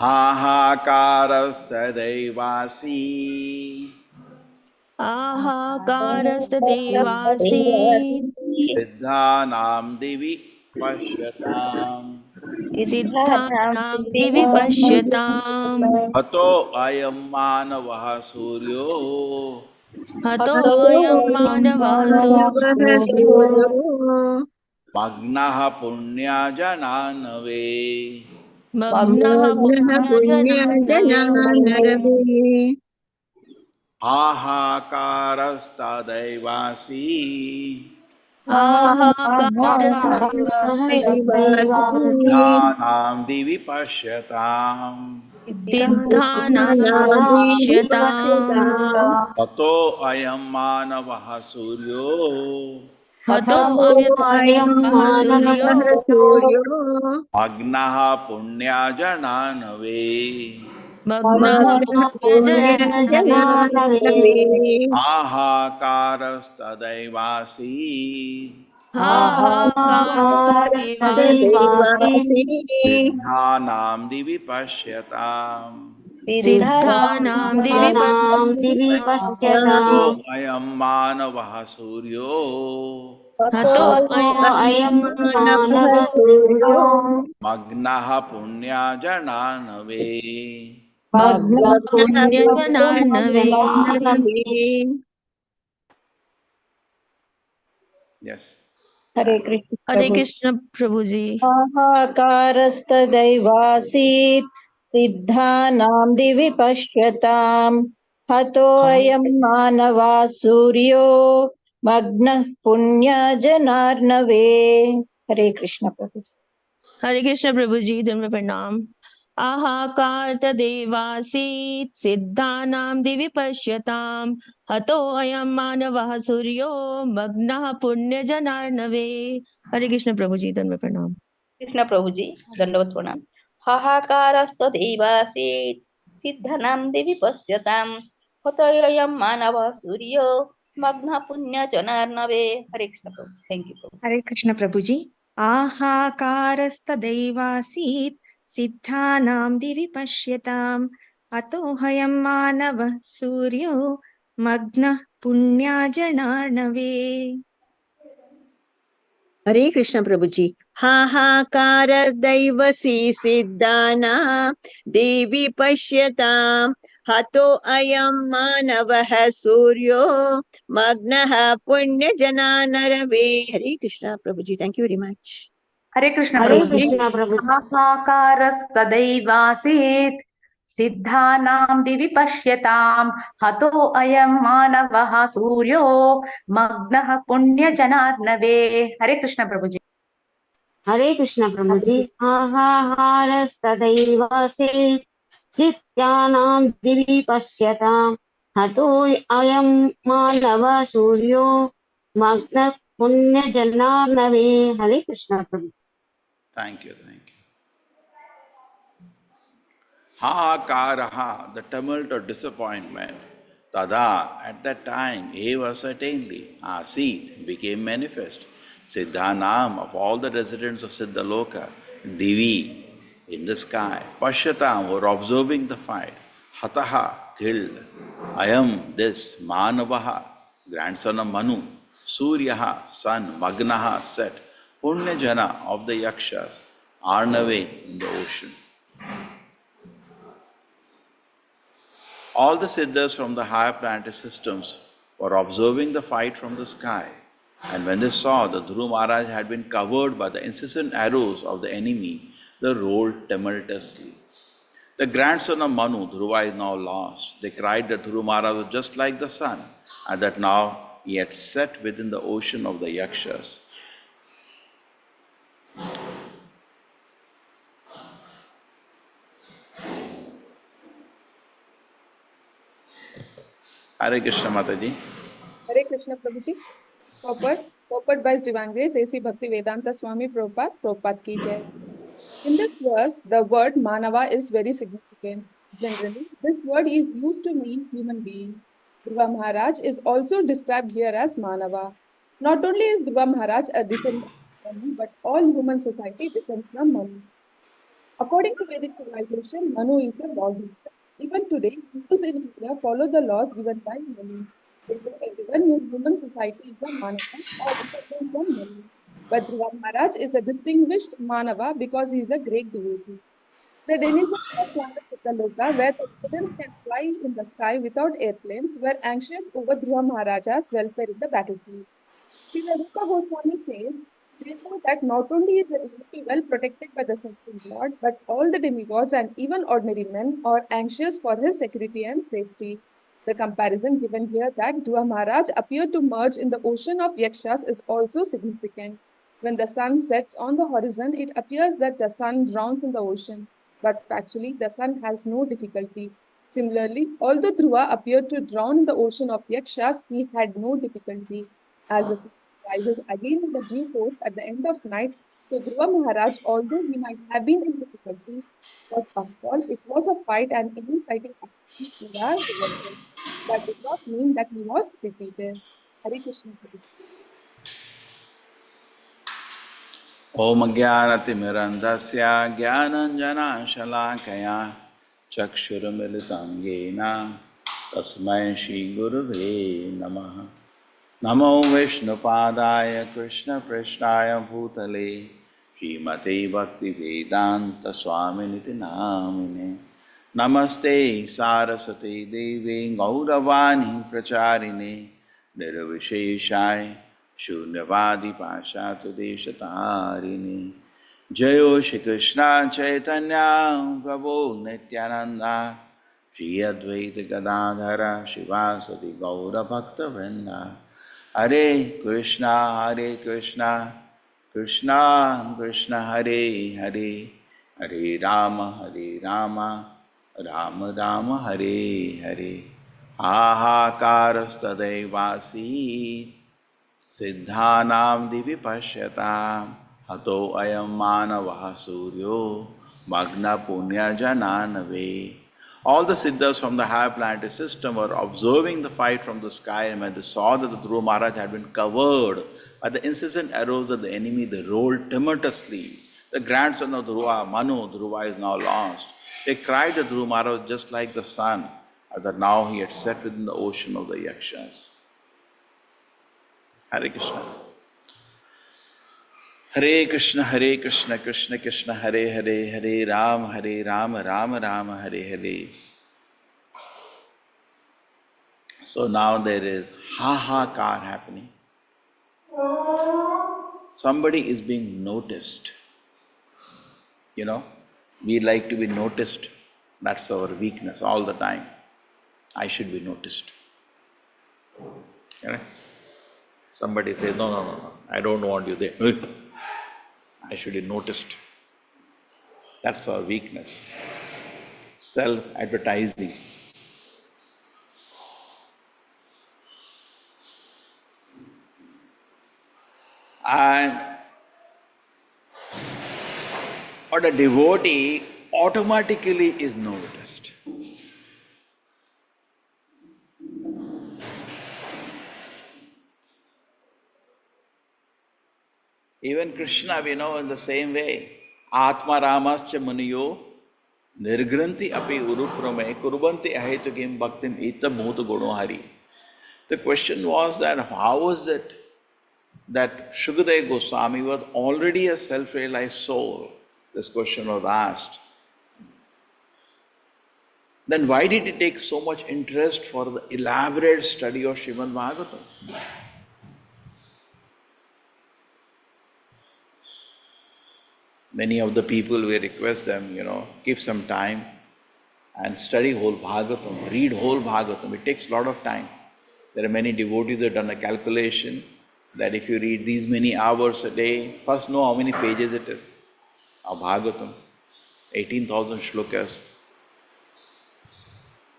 हाहाकारस्तदैवासी आहाकारस्तदेवासीत् सिद्धानां दिवि पश्यताम् सिद्धानां दिवि पश्यताम् हतो अयं मानवः सूर्यो हतोऽयं मानवः सूर्यो मग्नः पुण्यजनानवे मग्नः मग्नः पुण्यजनार्दवे पुण्यजनानरवे हाहाकारस्तदैवासी आहाकारस्तदेवासीत् सिद्धानां दिवि पश्यताम् सिद्धानां पश्यताम् ततो अयं मानवः सूर्यो हतोऽयं मानवः सूर्यो सूर्यो मग्नः पुण्यजनानवे मग्नः मग्नः पुण्यजनार्दवे पुण्यजनानवे हाहाकारस्तदैवासी आहाकारस्तदेवासीत् सदैवासी सिद्धानां दिवि पश्यताम् सिद्धानां दिवि ततो पश्यताम् अयं मानवः सूर्यो हतोऽयं मानवः सूर्यो मग्नः पुण्यजनानवे मग्नः पुण्यजनार्णवे। यस् हरे कृष्ण हरे प्रभु कृष्ण प्रभु जी। हाहाकारस्तदैवासीत् सिद्धानां दिवि पश्यताम् हतोऽयं मानवा सूर्यो मग्नः पुण्यजनार्णवे हरे कृष्ण प्रभु हरे कृष्ण प्रभु जी, धर्म प्रणाम। आहाकार तदेवासीत् सिद्धानां दिवि पश्यताम् हतो अयं मानवः सूर्यो मग्नः पुण्यजनार्णवे। हरे कृष्ण प्रभु जी, धर्म प्रणाम। कृष्ण प्रभु जी दंडवत प्रणाम। हाहाकारस्तदैवासीत् सिद्धनां देवी पश्यताम् हतोऽयं मानवः सूर्यो मग्नः पुण्यजनार्णवे। हरे कृष्ण प्रभु। थैंक यू प्रभु। हरे कृष्ण प्रभुजी। आहाकारस्तदैवासीत् सिद्धानां दिवि पश्यताम् अतोऽयं मानवः सूर्यो मग्नः पुण्यजनार्णवे। हरे कृष्ण प्रभु जी हाहाकार दैवसी सिद्धाना देवी पश्यताम् हतो अयं मानवः सूर्यो मग्नः पुण्य जनानरवे। हरे कृष्ण प्रभु जी थैंक यू वेरी मच। हरे कृष्ण प्रभु जी। हाहाकारस्तदैवासीत् सिद्धानां दिवि पश्यताम् हतो अयं मानवः सूर्यो मग्नः पुण्यजनार्णवे। हरे कृष्ण प्रभु जी। हरे कृष्ण प्रभु जी हाहाहारस्तदैवासीत् सिद्धानां दिवि पश्यताम् हतो अयं मानवः सूर्यो मग्नः पुण्यजनार्णवे। हरे कृष्ण प्रभु जी। Thank you. Hahakaraha, the tumult of disappointment. Tada, at that time, eva certainly, asit, became manifest. Siddhanam, of all the residents of Siddhaloka, Divi, in the sky, Pashyatam, were observing the fight. Hataha, killed. Ayam, this, Manavaha, grandson of Manu. Suryaha, sun, Magnaha, set. Punyajana of the Yakshas, Arnave in the ocean. All the siddhas from the higher planetary systems were observing the fight from the sky. And when they saw that Dhruva Maharaj had been covered by the incessant arrows of the enemy, they rolled tumultuously. The grandson of Manu, Dhruva, is now lost. They cried that Dhruva Maharaj was just like the sun, and that now he had set within the ocean of the Yakshas. Hare Krishna Mataji. Hare Krishna Prabhuji. Purport by His Divine Grace A.C. Bhakti Vedanta Swami Prabhupada. Prabhupada ki jai. In this verse, the word Manava is very significant. Generally, this word is used to mean human being. Dhruva Maharaj is also described here as Manava. Not only is Dhruva Maharaj a descendant of Manu, but all human society descends from Manu. According to Vedic civilization, Manu is the body. Even today, Hindus in India follow the laws given by Manu. They know everyone in human society is a Manava or descendant from Manu. But Dhruva Maharaj is a distinguished Manava because he is a great devotee. The denizens of planet Loka, where the residents can fly in the sky without airplanes, were anxious over Dhruva Maharaja's welfare in the battlefield. Srila Rupa Goswami says, therefore, that not only is the devotee well protected by the Supreme Lord, but all the demigods and even ordinary men are anxious for his security and safety. The comparison given here that Dhruva Maharaj appeared to merge in the ocean of Yakshas is also significant. When the sun sets on the horizon, it appears that the sun drowns in the ocean, but factually, the sun has no difficulty. Similarly, although Dhruva appeared to drown in the ocean of Yakshas, he had no difficulty. As the sun rises again in the due course at the end of night, so Dhruva Maharaj, although he might have been in difficulty, but after all, it was a fight and any fighting activities are reversal. That did not mean that he was defeated. Hare Krishna. Om Jnanatimirandasya Jnananjana Chakshurumilitam Yena Tasmai Shri Gurave Namaha. Namo Vishnupadaya Krishna Prishnaya Bhutale Srimate Bhakti Vedanta Swaminiti Namine Namaste Saraswati Devi Gauravani Pracharine Nirvisheshai Shunyavadi Pashatu Deshatarine Jayo Shri Krishna Chaitanya Prabhu Nityananda Shri Advaita Gadadhara Shivasati Gaura Bhakta Vrinda Hare Krishna Krishna Krishna Hare Hare Hare Rama Rama Rama Hare Hare Ahakarastadevasi Siddhanam Divi Pasyatam Hato Ayam Manavaha Suryo Magna Punya Jananave. All the Siddhas from the higher planetary system were observing the fight from the sky, and when they saw that the Dhruva Maharaj had been covered by the incessant arrows of the enemy, they rolled tumultuously. The grandson of Dhruva, Manu, Dhruva is now lost. They cried to Dhruva Maharaj just like the sun, and that now he had set within the ocean of the Yakshas. Hare Krishna. Hare Krishna, Krishna Krishna, Hare Hare, Hare Ram, Rama Rama, Hare Hare. So now there is ha-ha-kar happening. Somebody is being noticed. You know, we like to be noticed. That's our weakness all the time. I should be noticed. Correct? Somebody says, no, I don't want you there. I should be noticed. That's our weakness. Self-advertising. Or the devotee automatically is noticed. Even Krishna, we know in the same way. Atma Ramascha Muniyo Nirgranti api uruprame kurbanti ahetukim bhaktim ita bhuta guno hari. The question was that how was it that Shukadeva Goswami was already a self-realized soul? This question was asked. Then why did he take so much interest for the elaborate study of Srimad Bhagavatam? Many of the people, we request them, keep some time and study whole Bhagavatam, read whole Bhagavatam. It takes a lot of time. There are many devotees who have done a calculation that if you read these many hours a day, first know how many pages it is. Of Bhagavatam, 18,000 shlokas.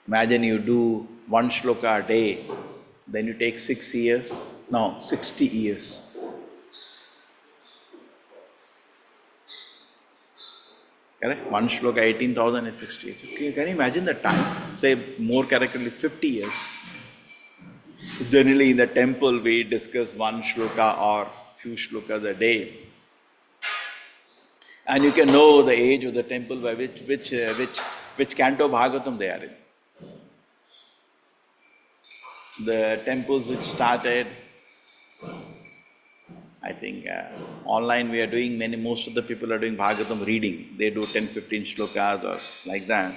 Imagine you do one shloka a day, then you take 60 years. Correct? One shloka, 18,000 is 60 years. Okay, can you imagine the time? Say more correctly, 50 years. Generally in the temple we discuss one shloka or few shlokas a day. And you can know the age of the temple by which canto Bhagavatam they are in. The temples which started, I think online we are doing most of the people are doing Bhagavatam reading. They do 10-15 shlokas or like that.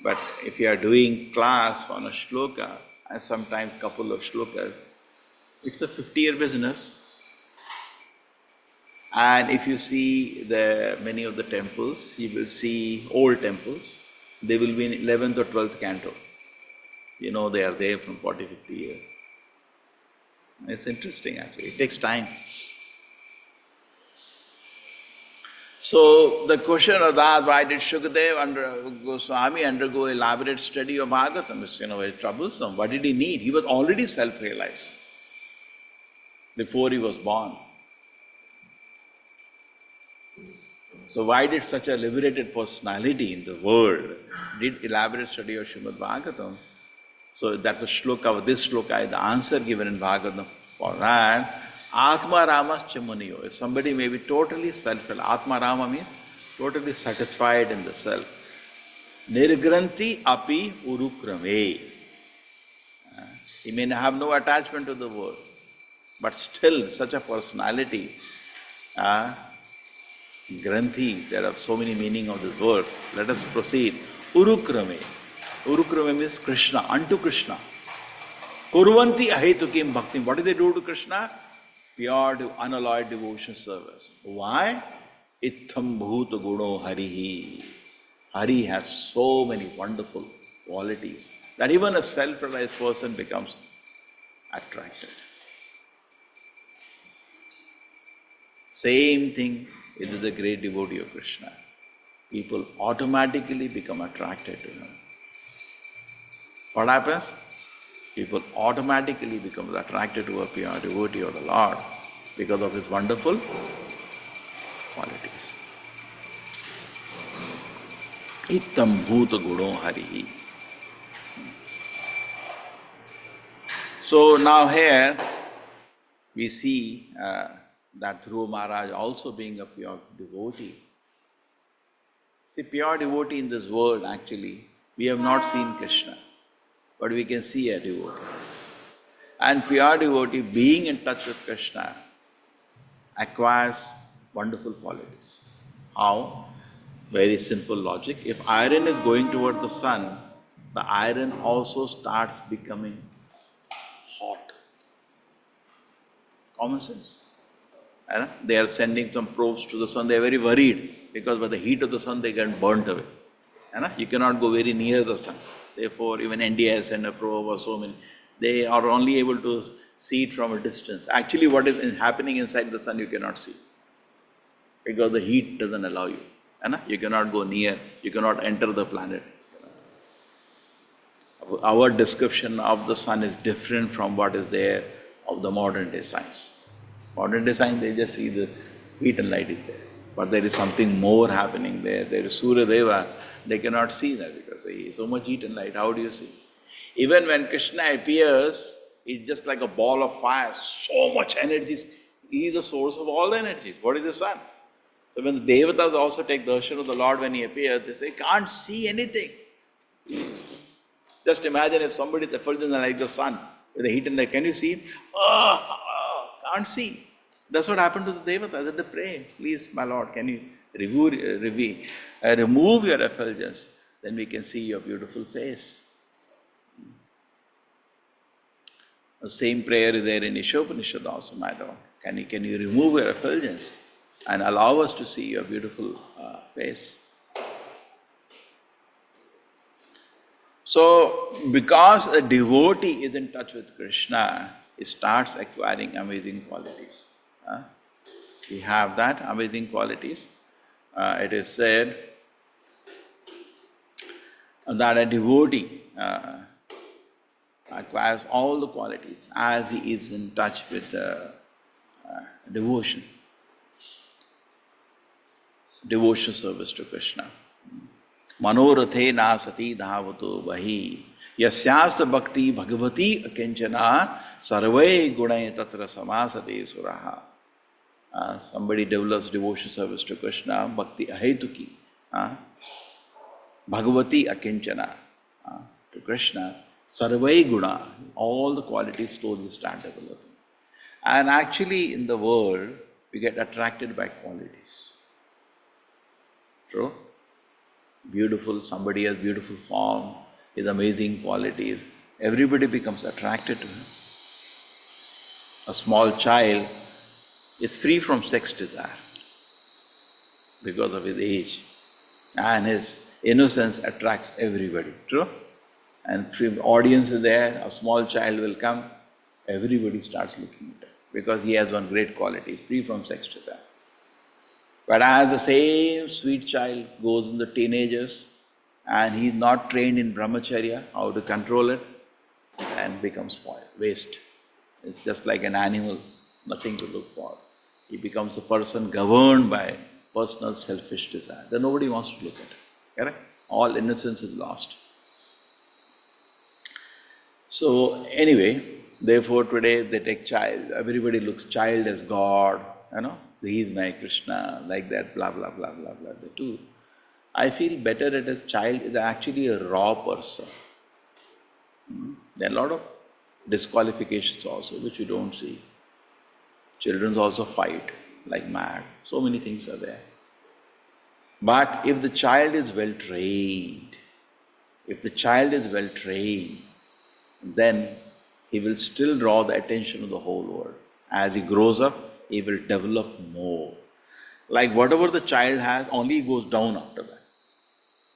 But if you are doing class on a shloka, and sometimes couple of shlokas, it's a 50-year business. And if you see many of the temples, you will see old temples, they will be in 11th or 12th canto. You know, they are there from 40, 50 years. It's interesting actually, it takes time. So the question of that, why did Shukadev Goswami undergo elaborate study of Bhagavatam? It's very troublesome. What did he need? He was already self-realized before he was born. So why did such a liberated personality in the world did elaborate study of Srimad Bhagavatam? So that's a shloka, this shloka is the answer given in Bhagavatam for that. Atma Ramascha Muniyo. If somebody may be totally self-realized, Atma Rama means totally satisfied in the self. Nirgranti api urukrame. He may have no attachment to the world, but still such a personality, Granthi, there are so many meanings of this word. Let us proceed. Urukrame. Urukrame means Krishna, unto Krishna. Kurvanti ahetukim bhakti. What do they do to Krishna? Pure, unalloyed devotion service. Why? Itham bhuta guno harihi. Hari has so many wonderful qualities that even a self-realized person becomes attracted. Same thing is with the great devotee of Krishna. People automatically become attracted to him. What happens? People automatically become attracted to a pure devotee of the Lord because of his wonderful qualities. Ittam bhuta guno harihi. So now here we see that Dhruva Maharaj also being a pure devotee. See, pure devotee in this world actually, we have not seen Krishna, but we can see a devotee. And pure devotee being in touch with Krishna acquires wonderful qualities. How? Very simple logic. If iron is going toward the sun, the iron also starts becoming hot. Common sense. They are sending some probes to the sun, they are very worried because by the heat of the sun they get burnt away. You cannot go very near the sun. Therefore, even India has sent a probe or so many. They are only able to see it from a distance. Actually, what is happening inside the sun you cannot see because the heat doesn't allow you. You cannot go near, you cannot enter the planet. Our description of the sun is different from what is there of the modern day science. Modern day science, they just see the heat and light is there. But there is something more happening there. There is Surya Deva, they cannot see that because there is so much heat and light. How do you see? Even when Krishna appears, it's just like a ball of fire, so much energy. He is the source of all the energies. What is the sun? So when the Devatas also take darshan of the Lord when he appears, they say, can't see anything. Just imagine if somebody is effulgent like the sun, with the heat and light, can you see him? Can't see. That's what happened to the Devatas. They pray, please, my Lord, can you remove your effulgence? Then we can see your beautiful face. The same prayer is there in Ishopanishad also, my Lord. Can you remove your effulgence and allow us to see your beautiful face? So, because a devotee is in touch with Krishna, he starts acquiring amazing qualities. We have that, amazing qualities. It is said that a devotee acquires all the qualities as he is in touch with devotion. Devotion service to Krishna. Manorathe nasati dhavato vahi yasyasta bhakti bhagavati akinchana sarvai gunai tatra samasate suraha. Somebody develops devotion service to Krishna, bhakti ahetuki, bhagavati akinchana, to Krishna, sarvai guna, all the qualities slowly start developing. And actually in the world, we get attracted by qualities. True? Beautiful, somebody has beautiful form, his amazing qualities, everybody becomes attracted to him. A small child is free from sex desire because of his age, and his innocence attracts everybody, true? And if the audience is there, a small child will come, everybody starts looking at him because he has one great quality, he's free from sex desire. But as the same sweet child goes in the teenagers and he's not trained in brahmacharya, how to control it, and becomes spoiled, waste. It's just like an animal, nothing to look for. He becomes a person governed by personal selfish desire. Then nobody wants to look at it. Correct? All innocence is lost. So anyway, therefore today they take child, everybody looks child as God, he is my Krishna, like that, blah, blah, blah, blah, blah, they do. I feel better that as child is actually a raw person. There are a lot of disqualifications also, which you don't see. Children also fight like mad. So many things are there. But if the child is well trained, then he will still draw the attention of the whole world. As he grows up, he will develop more. Like whatever the child has, only goes down after that.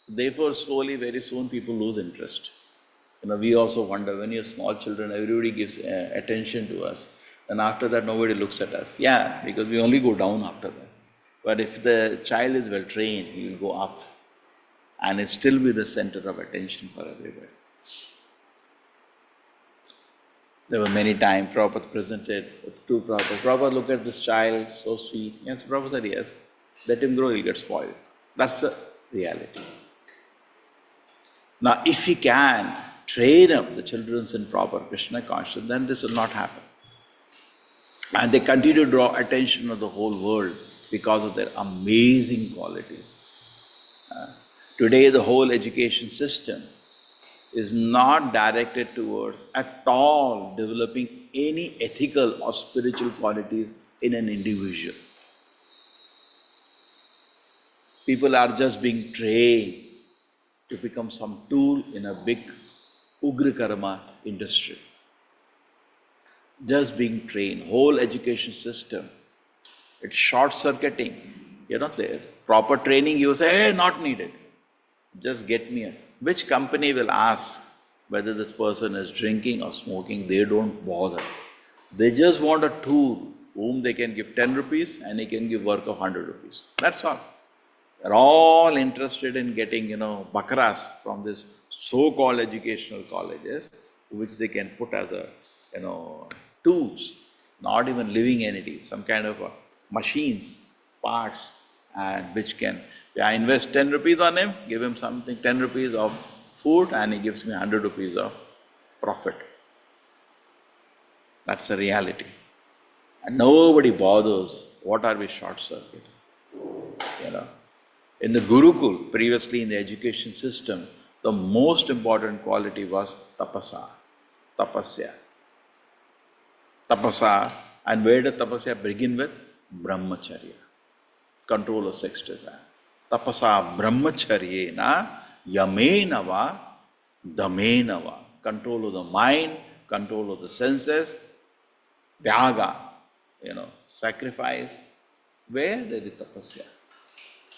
Therefore, slowly, very soon, people lose interest. We also wonder, when you're small children, everybody gives attention to us. And after that, nobody looks at us. Yeah, because we only go down after that. But if the child is well trained, he will go up and he'll still be the center of attention for everybody. There were many times Prabhupada presented to Prabhupada. Prabhupada, look at this child, so sweet. Yes, Prabhupada said, yes, let him grow, he'll get spoiled. That's the reality. Now, if he can train up the children in proper Krishna consciousness, then this will not happen. And they continue to draw attention of the whole world because of their amazing qualities. Today, the whole education system is not directed towards at all developing any ethical or spiritual qualities in an individual. People are just being trained to become some tool in a big Ugra Karma industry. Just being trained. Whole education system, it's short-circuiting. The proper training, you say, hey, not needed. Just get me a. Which company will ask whether this person is drinking or smoking? They don't bother. They just want a tool whom they can give 10 rupees and he can give work of 100 rupees. That's all. They're all interested in getting, bakras from this so-called educational colleges, which they can put as a, tools, not even living entities, some kind of machines, parts, and which can, I invest 10 rupees on him, give him something, 10 rupees of food, and he gives me 100 rupees of profit. That's the reality. And nobody bothers, what are we short-circuiting? In the Gurukul, previously in the education system, the most important quality was tapasa, tapasya. Tapasa, and where did tapasya begin with? Brahmacharya, control of sex desire. Tapasa brahmacharyena yamenava damenava, control of the mind, control of the senses, tyaga, sacrifice. Where there is tapasya,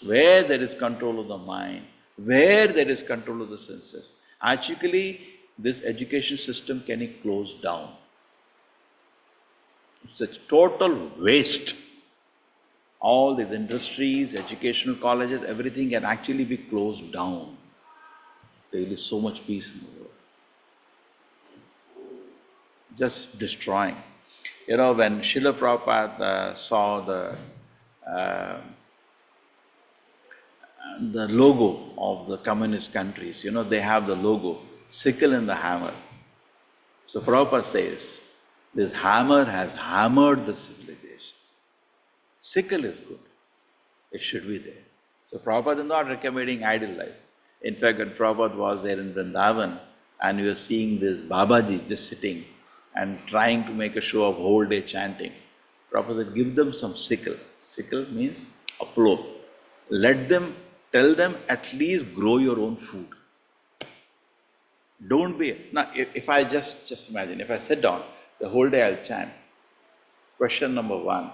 where there is control of the mind, where there is control of the senses, actually this education system can be closed down. It's a total waste. All these industries, educational colleges, everything can actually be closed down. There is so much peace in the world. Just destroying. When Srila Prabhupada saw the logo of the communist countries, they have the logo, sickle and the hammer. So Prabhupada says, this hammer has hammered the civilization. Sickle is good. It should be there. So Prabhupada is not recommending idle life. In fact, when Prabhupada was there in Vrindavan and we were seeing this Babaji just sitting and trying to make a show of whole day chanting, Prabhupada said, give them some sickle. Sickle means a plow. Tell them at least grow your own food. Don't be, now if I just imagine, if I sit down, the whole day I'll chant. Question number one,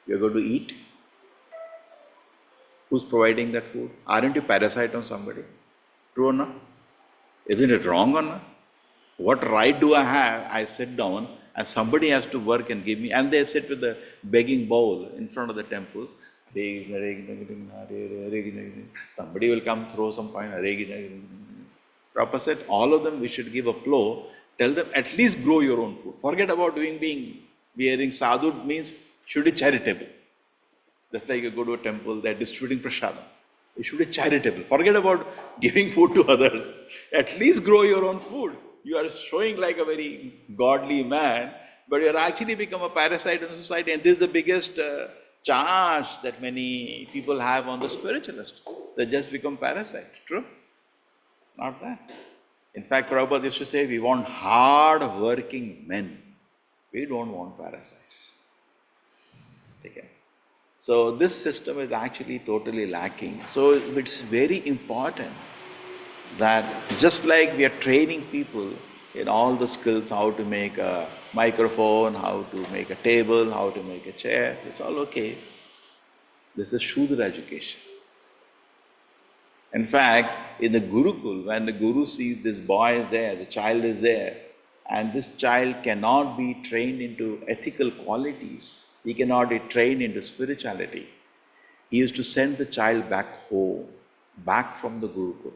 you're going to eat? Who's providing that food? Aren't you parasite on somebody? True or not? Isn't it wrong or not? What right do I have? I sit down and somebody has to work and give me, and they sit with the begging bowl in front of the temples. Somebody will come throw some coin. Prabhupada said, all of them we should give a plow. Tell them at least grow your own food. Forget about wearing sadhu means should be charitable. Just like you go to a temple, they're distributing prasadam. You should be charitable. Forget about giving food to others. At least grow your own food. You are showing like a very godly man, but you are actually become a parasite in society. And this is the biggest charge that many people have on the spiritualist. They just become parasite. True? Not that. In fact, Prabhupada used to say, we want hard-working men. We don't want parasites. Okay. So this system is actually totally lacking. So it's very important that just like we are training people in all the skills, how to make a microphone, how to make a table, how to make a chair, it's all okay. This is Shudra education. In fact, in the Gurukul, when the Guru sees this boy is there, the child is there, and this child cannot be trained into ethical qualities, he cannot be trained into spirituality, he used to send the child back home, back from the Gurukul.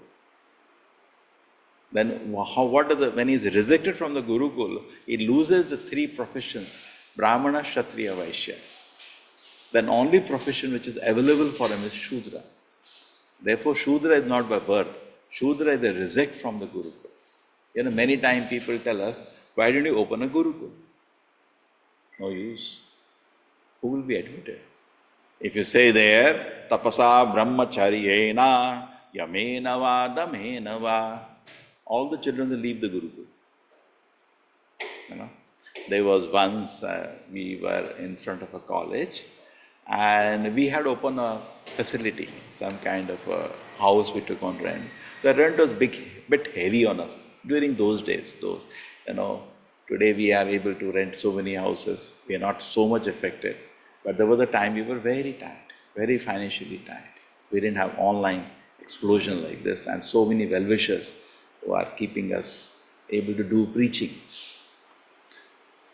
Then when he is rejected from the Gurukul, he loses the three professions, Brahmana, Kshatriya, Vaishya. Then only profession which is available for him is Shudra. Therefore, Shudra is not by birth. Shudra is a reject from the Gurukul. Many times people tell us, why didn't you open a Gurukul? No use. Who will be admitted? If you say there, tapasa brahmacharyena yamena va damena va, all the children will leave the Gurukul. There was once, we were in front of a college and we had opened a facility, some kind of a house we took on rent. The rent was bit heavy on us during those days. Today we are able to rent so many houses. We are not so much affected. But there was a time we were very tight, very financially tight. We didn't have online explosion like this and so many well-wishers who are keeping us able to do preaching.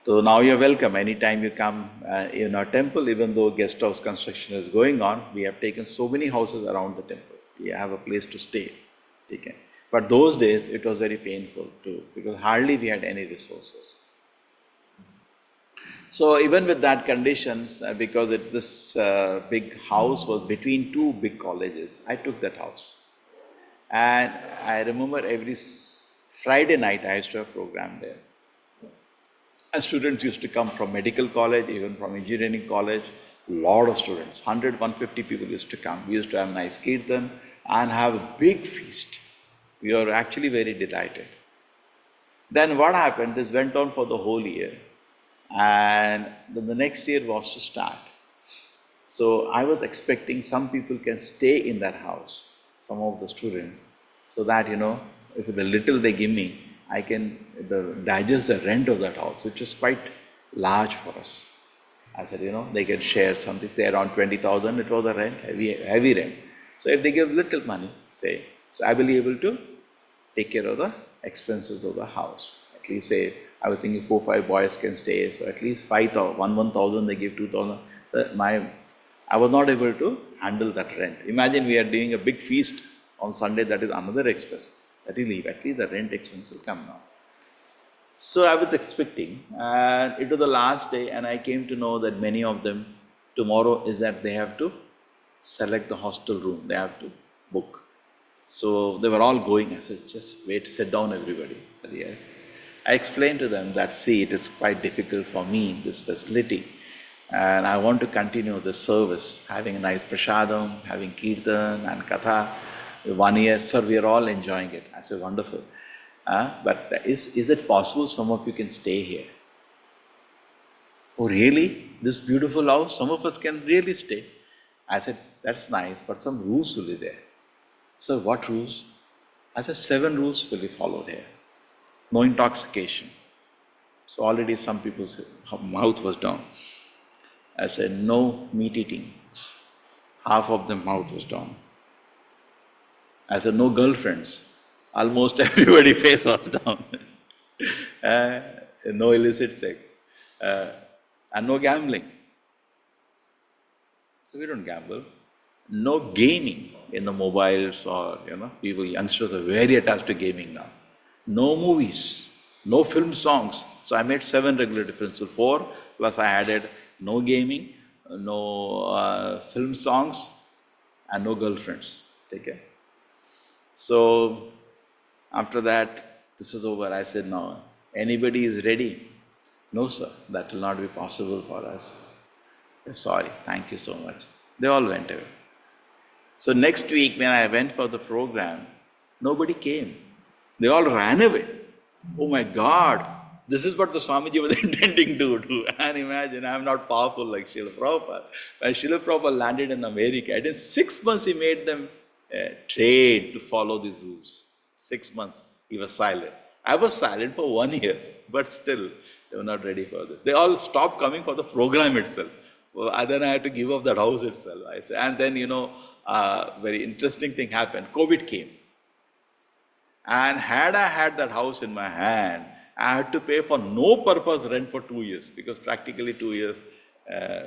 So now you're welcome. Anytime you come in our temple, even though guest house construction is going on, we have taken so many houses around the temple. We have a place to stay. Okay. But those days it was very painful too, because hardly we had any resources. So even with that conditions, because this big house was between two big colleges, I took that house. And I remember every Friday night I used to have a program there. And students used to come from medical college, even from engineering college, lot of students, 100, 150 people used to come. We used to have nice kirtan and have a big feast. We were actually very delighted. Then what happened, this went on for the whole year. And then the next year was to start. So I was expecting some people can stay in that house, some of the students, so that, if the little they give me, I can digest the rent of that house, which is quite large for us. I said, they can share something, say around 20,000, it was a rent, heavy rent. So if they give little money, say, so I will be able to take care of the expenses of the house. At least say, I was thinking 4 or 5 boys can stay, so at least 5,000, 1,000 they give 2,000. I was not able to handle that rent. Imagine we are doing a big feast on Sunday, that is another expense. That will leave, at least the rent expense will come now. So I was expecting, and it was the last day, and I came to know that many of them, tomorrow is that they have to select the hostel room, they have to book. So they were all going. I said, just wait, sit down everybody. I said, yes. I explained to them that, see, it is quite difficult for me, this facility, And I want to continue the service, having a nice prasadam, having kirtan and katha. 1 year, sir, we are all enjoying it. I said, wonderful. But is it possible some of you can stay here? Oh, really? This beautiful house, some of us can really stay. I said, that's nice, but some rules will be there. Sir, what rules? I said, 7 rules will be followed here. No intoxication. So already some people said, her mouth was down. I said, no meat eating. Half of the mouth was down. I said, no girlfriends. Almost everybody's face was down. No illicit sex. And no gambling. So we don't gamble. No gaming in the mobiles or, people, youngsters are very attached to gaming now. No movies, no film songs. So I made 7 regulatory principles, 4, plus I added no gaming, no film songs, and no girlfriends. Take care. So after that, this is over. I said, no, anybody is ready? No, sir, that will not be possible for us. Sorry, thank you so much. They all went away. So next week when I went for the program, nobody came. They all ran away. Oh my God, this is what the Swamiji was intending to do. And imagine, I'm not powerful like Srila Prabhupada. When Srila Prabhupada landed in America, in 6 months he made them train to follow these rules. 6 months, he was silent. I was silent for 1 year, but still, they were not ready for this. They all stopped coming for the program itself. Well, then I had to give up that house itself. I said, and then, very interesting thing happened. COVID came. And had I had that house in my hand, I had to pay for no purpose rent for 2 years, because practically 2 years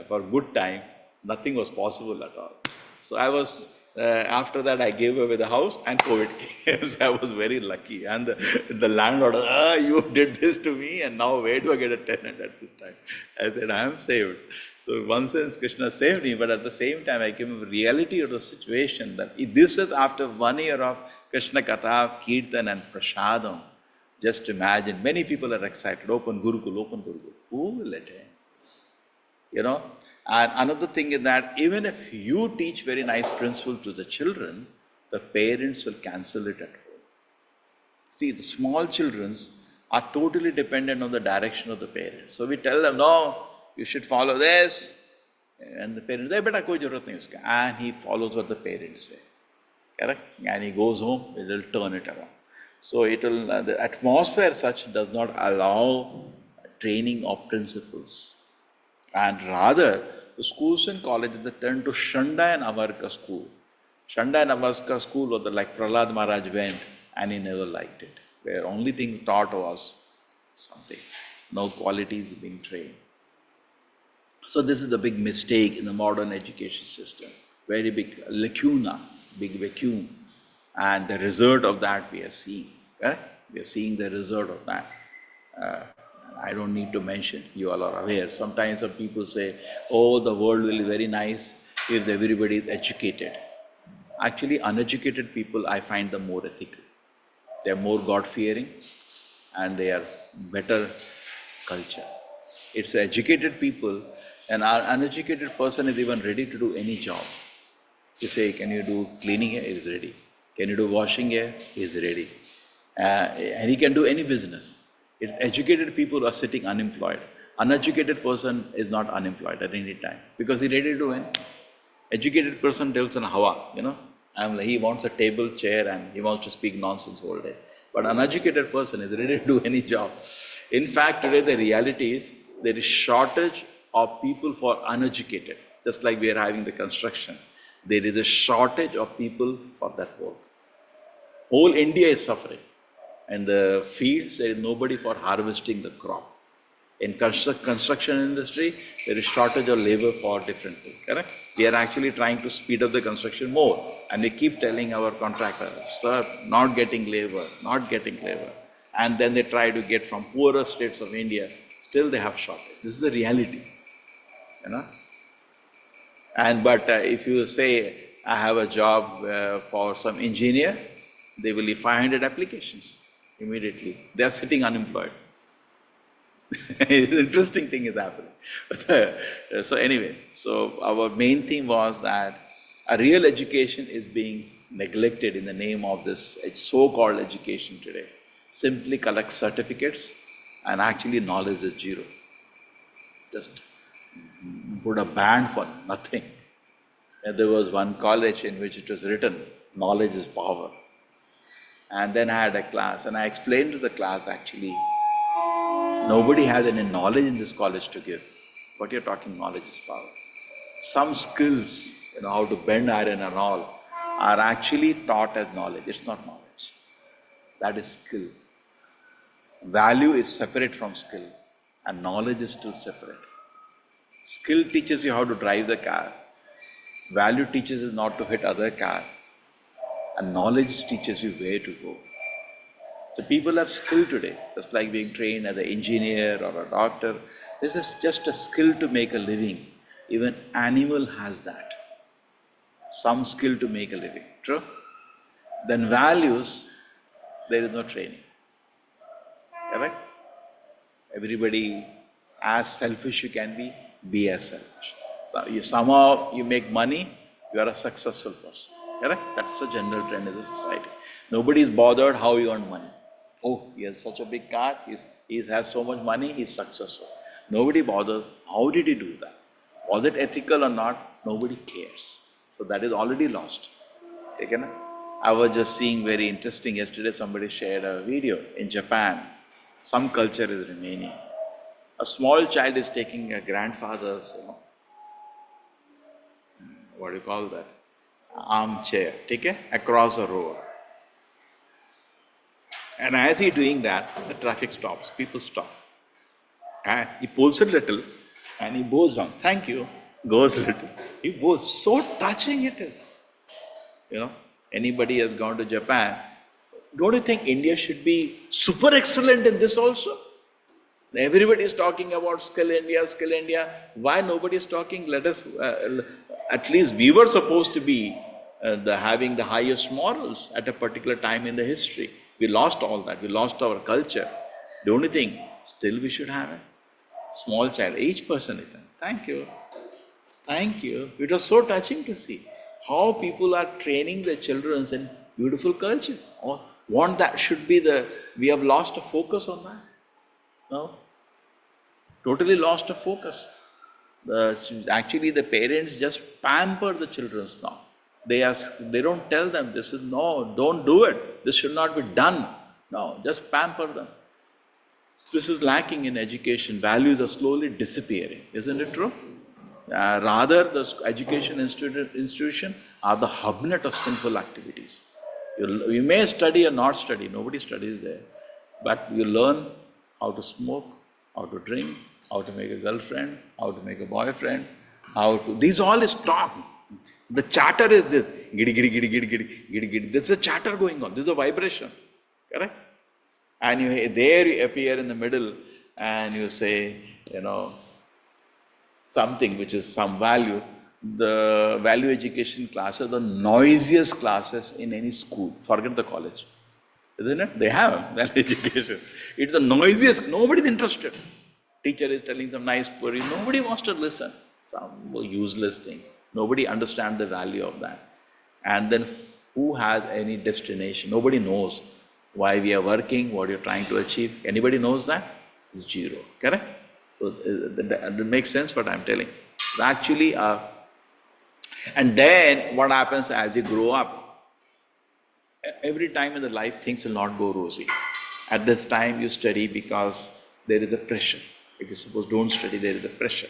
for good time, nothing was possible at all. So I was, after that I gave away the house and COVID came. So I was very lucky. And the landlord, you did this to me and now where do I get a tenant at this time? I said, I am saved. So in one sense, Krishna saved me, but at the same time, I gave him the reality of the situation that this is after 1 year of Krishna Katha, Kirtan and Prasadam. Just imagine, many people are excited, open Gurukul, open Gurukul. Who will attend? And another thing is that even if you teach very nice principles to the children, the parents will cancel it at home. See, the small children are totally dependent on the direction of the parents. So we tell them, no, you should follow this. And the parents say, beta koi jarurat nahi uska. And he follows what the parents say. Correct? And he goes home, it will turn it around. So the atmosphere such does not allow training of principles. And rather, the schools and colleges, they turn to Shanda and Amarka school. Shanda and Amarka school was like Prahlad Maharaj went and he never liked it. Where only thing taught was something. No qualities being trained. So this is the big mistake in the modern education system. Very big lacuna, big vacuum. And the result of that we are seeing. Correct? We are seeing the result of that. I don't need to mention, you all are aware. Sometimes some people say, oh, the world will be very nice if everybody is educated. Actually, uneducated people, I find them more ethical. They are more God-fearing and they are better culture. It's educated people, and our uneducated person is even ready to do any job. You say, can you do cleaning here? He is ready. Can you do washing here? He is ready. And he can do any business. It's educated people who are sitting unemployed. Uneducated person is not unemployed at any time because he's ready to do anything. Educated person tells an hawa, he wants a table, chair, and he wants to speak nonsense all day. But uneducated person is ready to do any job. In fact, today the reality is there is shortage of people for uneducated. Just like we are having the construction, there is a shortage of people for that work. Whole India is suffering. In the fields, there is nobody for harvesting the crop. In construction industry, there is shortage of labor for different things, correct? We are actually trying to speed up the construction more. And we keep telling our contractors, sir, not getting labor, not getting labor. And then they try to get from poorer states of India, still they have shortage. This is the reality, But if you say, I have a job for some engineer, they will leave 500 applications immediately. They are sitting unemployed. Interesting thing is happening. So anyway, so our main theme was that a real education is being neglected in the name of this so-called education today. Simply collect certificates and actually knowledge is zero. Just put a band for nothing. And there was one college in which it was written, knowledge is power. And then I had a class and I explained to the class actually, nobody has any knowledge in this college to give. What you're talking, knowledge is power. Some skills, how to bend iron and all, are actually taught as knowledge. It's not knowledge. That is skill. Value is separate from skill, and knowledge is still separate. Skill teaches you how to drive the car. Value teaches you not to hit other car. And knowledge teaches you where to go. So people have skill today, just like being trained as an engineer or a doctor. This is just a skill to make a living. Even animal has that. Some skill to make a living, true? Then values, there is no training. Correct? Everybody, as selfish you can be as selfish. So somehow you make money, you are a successful person. Correct? That's the general trend in the society. Nobody is bothered how you earn money. Oh, he has such a big car, he has so much money, he's successful. Nobody bothers how did he do that. Was it ethical or not? Nobody cares. So that is already lost. Okay? I was just seeing very interesting yesterday, somebody shared a video in Japan. Some culture is remaining. A small child is taking a grandfather's, what do you call that? Armchair, okay? Across the road. And as he's doing that, the traffic stops, people stop. And he pulls a little and he bows down. Thank you. Goes a little. He bows. So touching it is. Anybody has gone to Japan, don't you think India should be super excellent in this also? Everybody is talking about skill India. Why nobody is talking? Let us, at least we were supposed to be having the highest morals at a particular time in the history. We lost all that. We lost our culture. Don't you think still we should have it? Small child, each person. Thank you. Thank you. It was so touching to see how people are training their children in beautiful culture. Want that should be we have lost a focus on that. No? Totally lost a focus. Actually, the parents just pamper the children now. They don't tell them, this is no, don't do it. This should not be done. No, just pamper them. This is lacking in education. Values are slowly disappearing. Isn't it true? Rather, the education institution are the hubnet of sinful activities. You may study or not study. Nobody studies there. But you learn how to smoke, how to drink, how to make a girlfriend, how to make a boyfriend, these all is talk. The chatter is this, giddy, giddy, giddy, giddy, giddy, giddy, giddy. There's a chatter going on, there's a vibration, correct? And you appear in the middle and you say, something which is some value. The value education classes are the noisiest classes in any school, forget the college. Isn't it? They have value education. It's the noisiest, nobody's interested. Teacher is telling some nice story, nobody wants to listen. Some useless thing. Nobody understands the value of that. And then who has any destination? Nobody knows why we are working, what you're trying to achieve. Anybody knows that? It's zero, correct? So that makes sense what I'm telling. Actually, and then what happens as you grow up? Every time in the life things will not go rosy. At this time you study because there is a pressure. If you suppose don't study, there is a pressure.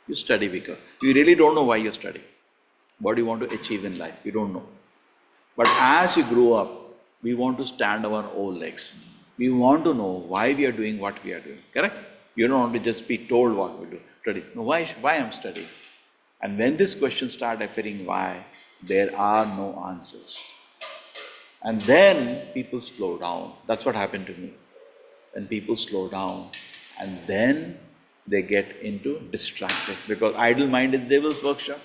You study because you really don't know why you're studying. What do you want to achieve in life? You don't know. But as you grow up, we want to stand on our own legs. We want to know why we are doing what we are doing. Correct? You don't want to just be told what we do. Study. No, why I'm studying? And when these questions start appearing, why, there are no answers. And then people slow down. That's what happened to me. When people slow down, and then they get into distracted. Because idle mind is devil's workshop.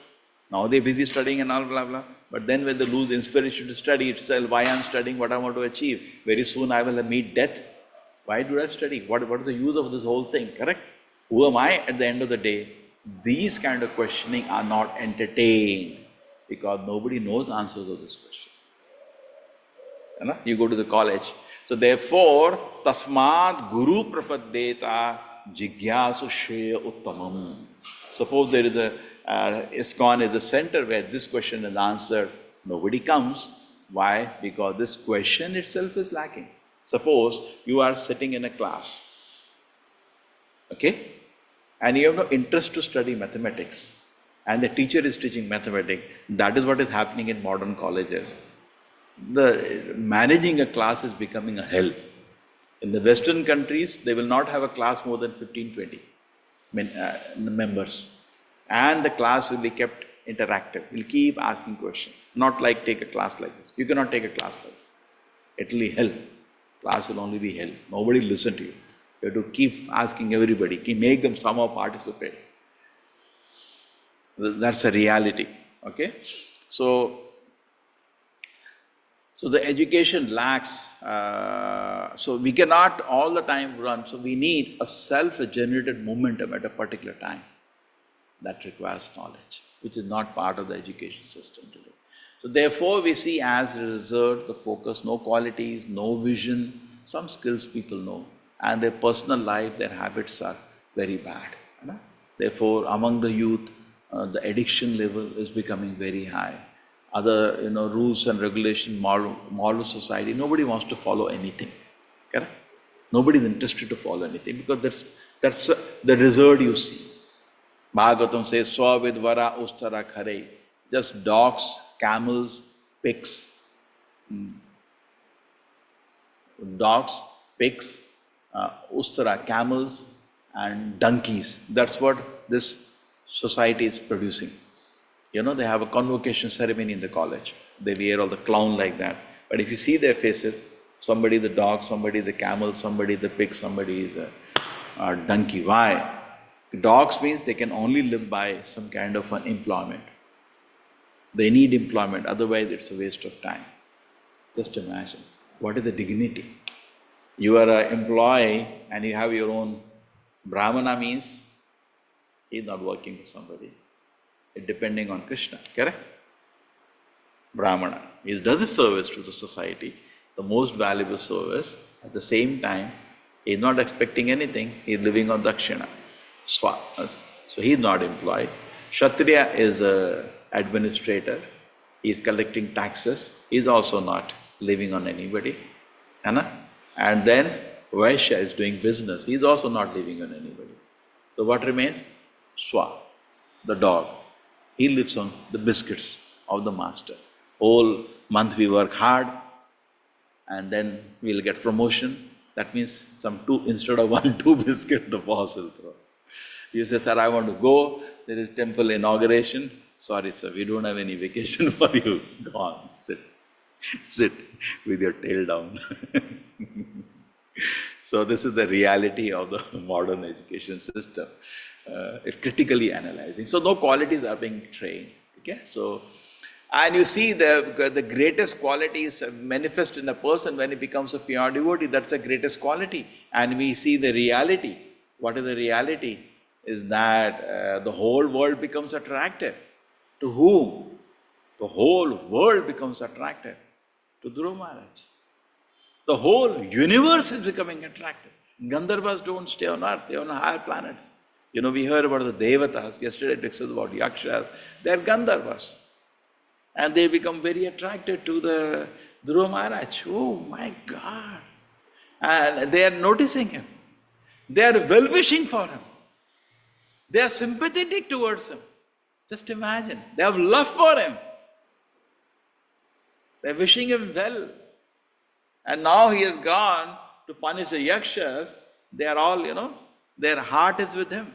Now they're busy studying and all blah blah. But then when they lose inspiration to study itself, why I'm studying, what I want to achieve, very soon I will meet death. Why do I study? What is the use of this whole thing? Correct? Who am I at the end of the day? These kind of questioning are not entertained because nobody knows answers of this question. You go to the college. So therefore, tasmad guru prapaddeta jigyasu shreya uttamam. Suppose there is a ISKCON is a center where this question is answered. Nobody comes. Why? Because this question itself is lacking. Suppose you are sitting in a class, okay, and you have no interest to study mathematics, and the teacher is teaching mathematics. That is what is happening in modern colleges. Managing a class is becoming a hell. In the Western countries, they will not have a class more than 15-20 members. And the class will be kept interactive. We'll keep asking questions. Not like take a class like this. You cannot take a class like this. It will be hell. Class will only be hell. Nobody will listen to you. You have to keep asking everybody. Make them somehow participate. That's a reality. Okay? So the education lacks, so we cannot all the time run. So we need a self-generated momentum at a particular time. That requires knowledge, which is not part of the education system today. So therefore we see as a result the focus, no qualities, no vision, some skills people know, and their personal life, their habits are very bad. Therefore among the youth, the addiction level is becoming very high. Other rules and regulation, moral society, nobody wants to follow anything. Correct? Nobody is interested to follow anything because that's the result you see. Bhagavatam says, Swavidvara ustara khare. Just dogs, camels, pigs. Dogs, pigs, ustara, camels, and donkeys. That's what this society is producing. They have a convocation ceremony in the college. They wear all the clown like that. But if you see their faces, somebody the dog, somebody the camel, somebody the pig, somebody is a donkey. Why? Dogs means they can only live by some kind of an employment. They need employment, otherwise it's a waste of time. Just imagine, what is the dignity? You are an employee and you have your own. Brahmana means he is not working for somebody. It's depending on Krishna, correct? Brahmana, he does his service to the society, the most valuable service. At the same time, he is not expecting anything, he is living on dakshina. So he is not employed. Kshatriya is an administrator, he is collecting taxes, he is also not living on anybody. And then Vaishya is doing business, he is also not living on anybody. So what remains? Swa, the dog. He lives on the biscuits of the master. Whole month we work hard and then we'll get promotion. That means instead of 1, 2 biscuits the boss will throw. You say, sir, I want to go, there is temple inauguration. Sorry sir, we don't have any vacation for you. Go on, sit with your tail down. So this is the reality of the modern education system, if critically analyzing. So no qualities are being trained. Okay? So, and you see the greatest qualities manifest in a person when he becomes a pure devotee. That's the greatest quality. And we see the reality. What is the reality? Is that the whole world becomes attractive. To whom? The whole world becomes attractive. To Dhruva Maharaj. The whole universe is becoming attractive. Gandharvas don't stay on earth, they are on higher planets. We heard about the Devatas, yesterday it was about Yakshas. They are Gandharvas. And they become very attracted to the Dhruva Maharaj. Oh my God. And they are noticing him. They are well-wishing for him. They are sympathetic towards him. Just imagine. They have love for him. They are wishing him well. And now he has gone to punish the Yakshas. They are all, their heart is with him.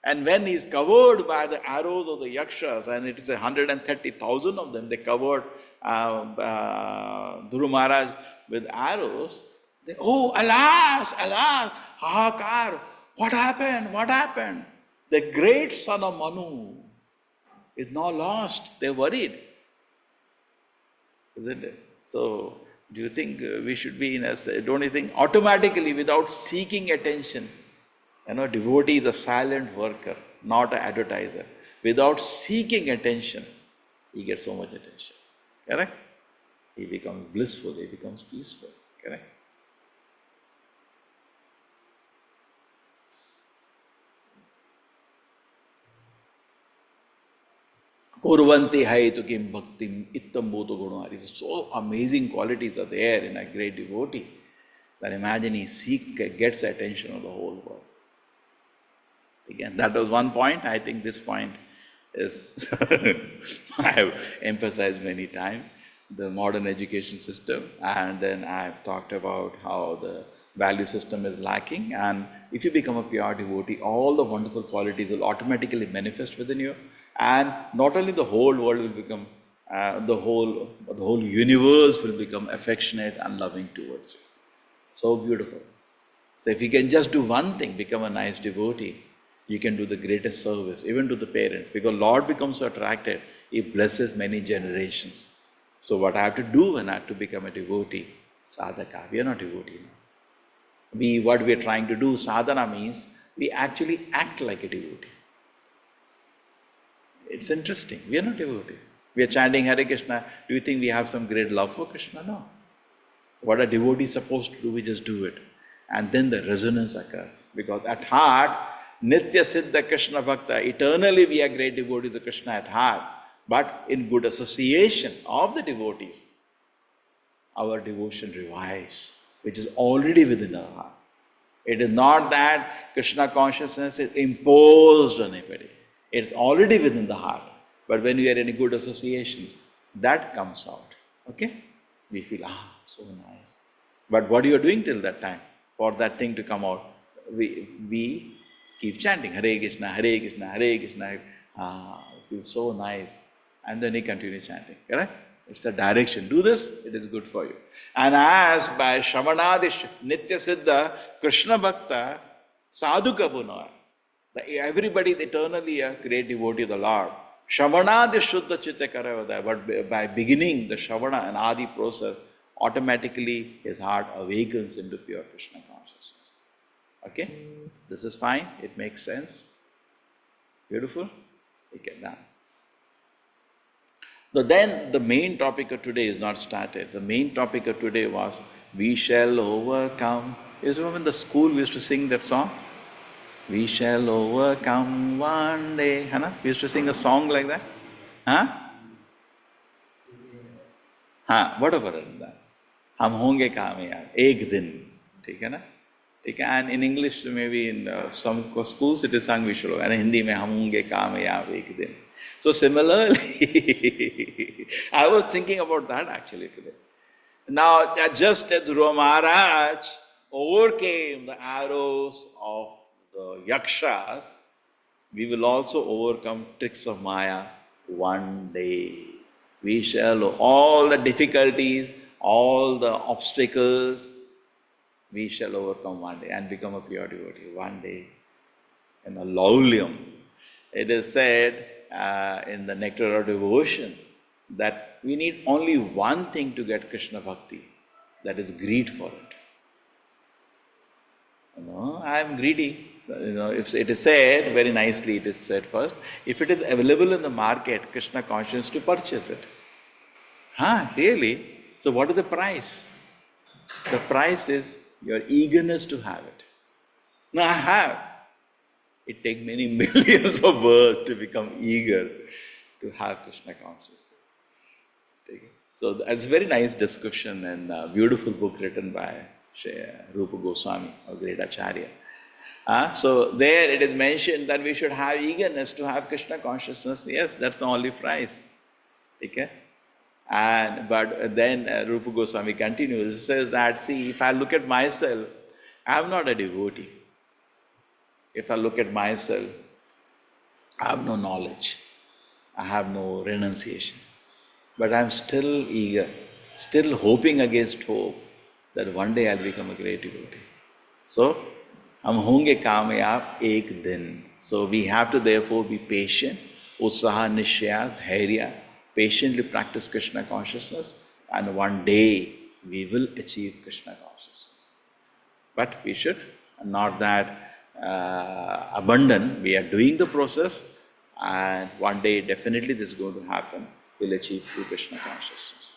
And when he is covered by the arrows of the Yakshas, and it is 130,000 of them, they covered Dhruva Maharaj with arrows. They, oh, alas, alas, Hahakar, what happened, what happened? The great son of Manu is now lost. They are worried. Isn't it? So, Do you think we should be in a, don't you think, automatically without seeking attention? Devotee is a silent worker, not an advertiser. Without seeking attention, he gets so much attention. Correct? He becomes blissful, he becomes peaceful. Correct? Kurvanti haitu kim bhaktim ittam bhuto gunari. So amazing qualities are there in a great devotee that imagine he gets the attention of the whole world. Again, that was one point. I think this point is, I have emphasized many times, the modern education system, and then I have talked about how the value system is lacking, and if you become a pure devotee, all the wonderful qualities will automatically manifest within you, and not only the whole world will become, the whole universe will become affectionate and loving towards you. So beautiful. So if you can just do one thing, become a nice devotee, you can do the greatest service, even to the parents, because Lord becomes so attracted, He blesses many generations. So what I have to do when I have to become a devotee? Sadhaka. We are not devotee now. What we are trying to do, sadhana means we actually act like a devotee. It's interesting. We are not devotees. We are chanting Hare Krishna. Do you think we have some great love for Krishna? No. What a devotee is supposed to do, we just do it. And then the resonance occurs. Because at heart, Nitya Siddha Krishna Bhakta, eternally we are great devotees of Krishna at heart. But in good association of the devotees, our devotion revives, which is already within our heart. It is not that Krishna consciousness is imposed on anybody. It's already within the heart. But when we are in a good association, that comes out. Okay? We feel, so nice. But what you are doing till that time, for that thing to come out, we keep chanting Hare Krishna, Hare Krishna, Hare Krishna. It feels so nice. And then you continue chanting. Correct? It's a direction. Do this, it is good for you. And as by Shravanadish, Nitya Siddha, Krishna Bhakta, Sadhuka Punaya, everybody is eternally a great devotee of the Lord. Shravanadish Shuddha Chitta Karavada. But by beginning the Shravana and Adi process, automatically his heart awakens into pure Krishna consciousness. Okay? This is fine. It makes sense. Beautiful. Take it down. So then the main topic of today is not started. The main topic of today was, we shall overcome. You remember in the school we used to sing that song? We shall overcome one day. Hana? We used to sing a song like that. Whatever is that. हम होंगे कामयाब एक दिन. ठीक है ना? ठीक है. And in English, maybe in some schools it is sung Vishnu, and in Hindi में हम होंगे कामयाब एक दिन. So similarly, I was thinking about that actually today. Now, just as Dhruva Maharaj overcame the arrows of the yakshas, we will also overcome tricks of Maya one day. We shall, all the difficulties, all the obstacles, we shall overcome one day and become a pure devotee one day. In the Laulyam, it is said in the Nectar of Devotion that we need only one thing to get Krishna Bhakti, that is greed for it. I am greedy. If it is said, very nicely it is said first, if it is available in the market, Krishna conscious to purchase it. Really? So what is the price? The price is your eagerness to have it. Now I have. It takes many millions of births to become eager to have Krishna consciousness. So it's a very nice discussion and a beautiful book written by Rupa Goswami, a great Acharya. So there it is mentioned that we should have eagerness to have Krishna consciousness. Yes, that's the only price. Okay? But then Rupa Goswami continues, he says that, see, if I look at myself, I am not a devotee. If I look at myself, I have no knowledge. I have no renunciation. But I am still eager, still hoping against hope that one day I'll become a great devotee. So, hum honge kamyab ek din. So we have to therefore be patient, utsaha, nishya, dhairya, patiently practice Krishna consciousness, and one day we will achieve Krishna consciousness. But we should not that abandon. We are doing the process, and one day definitely this is going to happen. We'll achieve true Krishna consciousness.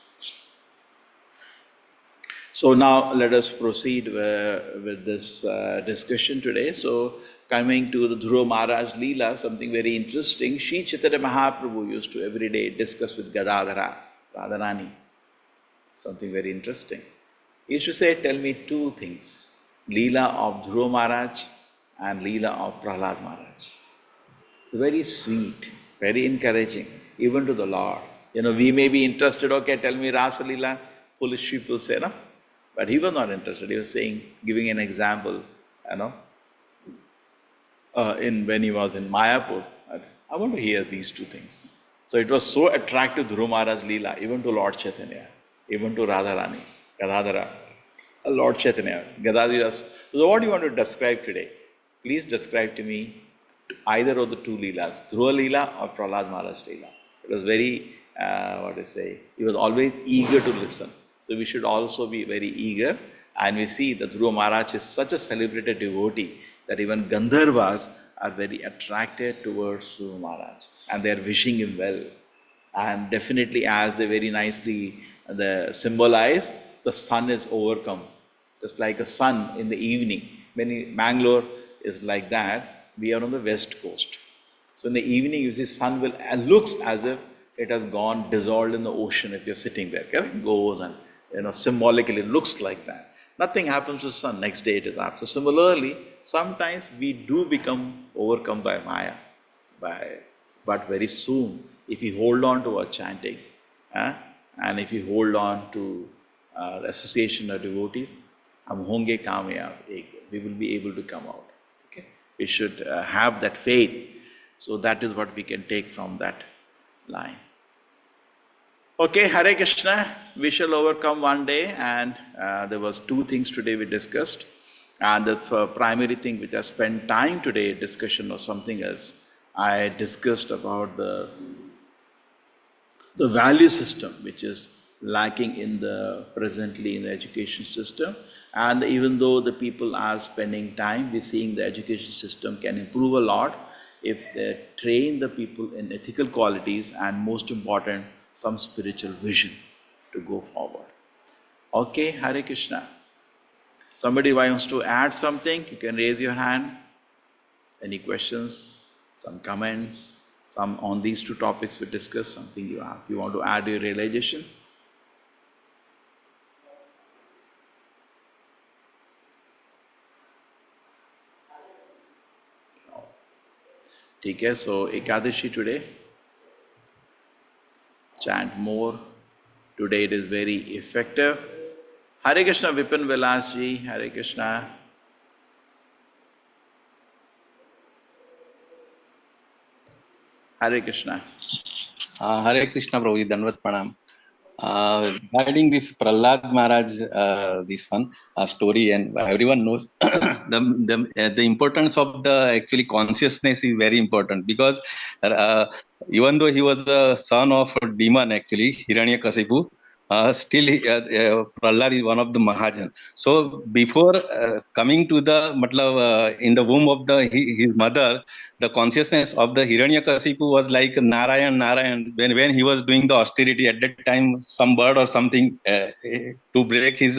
So now let us proceed with this discussion today. So coming to the Dhruva Maharaj Leela, something very interesting. Sri Chaitanya Mahaprabhu used to every day discuss with Gadadhara, Radharani. Something very interesting. He used to say, tell me two things. Leela of Dhruva Maharaj and Leela of Prahlad Maharaj. Very sweet, very encouraging, even to the Lord. We may be interested, okay, tell me Rasa Leela. Foolish people say, no? But he was not interested. He was saying, giving an example, when he was in Mayapur, I want to hear these two things. So it was so attractive, Dhruva Maharaj Leela, even to Lord Chaitanya, even to Radharani, Gadadhara, Lord Chaitanya, Gadadhara. So what do you want to describe today? Please describe to me either of the two Leelas, Dhruva Leela or Prahlad Maharaj Leela. It was very, he was always eager to listen. So we should also be very eager, and we see that Dhruva Maharaj is such a celebrated devotee that even Gandharvas are very attracted towards Dhruva Maharaj, and they are wishing him well. And definitely, as they very nicely symbolize, the sun is overcome. Just like a sun in the evening. Mangalore is like that. We are on the west coast. So in the evening, you see sun looks as if it has gone dissolved in the ocean if you're sitting there. It goes and symbolically it looks like that. Nothing happens to the sun. Next day it is up. So similarly, sometimes we do become overcome by Maya. But very soon, if we hold on to our chanting, and if we hold on to the association of devotees, hum honge kamyab, we will be able to come out. Okay? We should have that faith. So that is what we can take from that line. Okay, Hare Krishna, we shall overcome one day, and there was two things today we discussed. And the primary thing which I spent time today, discussion was something else. I discussed about the value system which is lacking presently in the education system. And even though the people are spending time, we're seeing the education system can improve a lot if they train the people in ethical qualities and, most important, some spiritual vision to go forward. Okay, Hare Krishna. Somebody wants to add something, you can raise your hand. Any questions, some comments, some on these two topics we discussed, something you have. You want to add your realization? Okay, so Ekadashi today. Chant more. Today it is very effective. Hare Krishna, Vipin Vilas ji. Hare Krishna. Hare Krishna. Hare Krishna, Prabhuji, Dandavat Pranam. Regarding this Prahlad Maharaj, this one story, and everyone knows the importance of the actually consciousness is very important, because even though he was the son of a demon, actually Hiranyakasipu, still Prahlad is one of the Mahajan. So before coming to the in the womb of his mother, the consciousness of the Hiranyakasipu was like Narayan, Narayan. When he was doing the austerity at that time, some bird or something to break his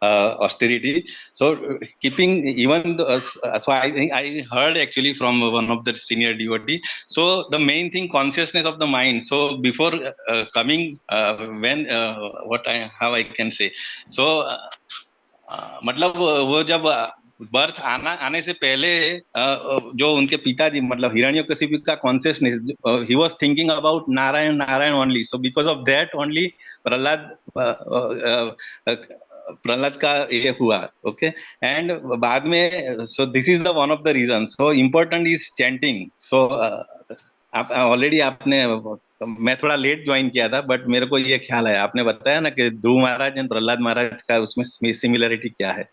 austerity. So keeping even so I think I heard actually from one of the senior devotee. So the main thing, consciousness of the mind. So before coming how I can say. So मतलब वो जब birth आने से पहले जो उनके पिताजी मतलब हिरण्यकशिपु का consciousness, he was thinking about Narayan Narayan only. So because of that only Prahlad का ये हुआ. ओके, एंड बाद में so this is the one of the reason. So important is chanting. So आप ऑलरेडी आपने, मैं थोड़ा लेट ज्वाइन किया था, बट मेरे को ये ख्याल है, आपने बताया ना कि ध्रुव महाराज एंड प्रहलाद महाराज का उसमें सिमिलरिटी क्या है.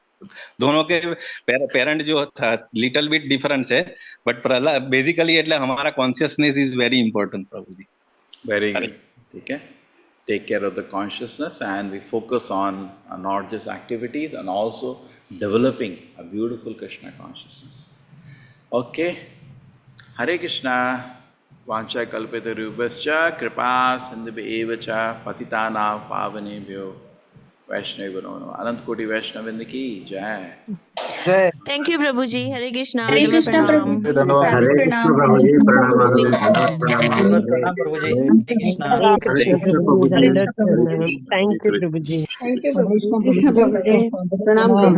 दोनों के पेरेंट जो था लिटिल बिट डिफरेंस है, बट प्रहलाद बेसिकली એટલે हमारा consciousness is very important. Prabhu ji, very good. ठीक है, take care of the consciousness, and we focus on not just activities and also developing a beautiful Krishna consciousness. Okay. Hare Krishna. Vancha kalpita rupascha kripa sindhubheva cha patitanam pavanebhyo Vaishnavano namo. Anant Koti Vaishnavinda ki jai. Thank you, Prabhuji. Hare Krishna. Hare Dandavat Krishna pranam. Prabhu. Hare Krishna Prabhuji, Pranamalu, Dandavat Pranamalu. Pranam Prabhuji. Hare Hare Krishna. Hare Hare Krishna Krishna Prabhuji, Prabhuji, Dandavat Hare Pranam. Krishna, Thank Hare you, Krishna. Prabhuji. Thank you, Hare Prabhu. Krishna Prabhuji, Pranam Prabhu.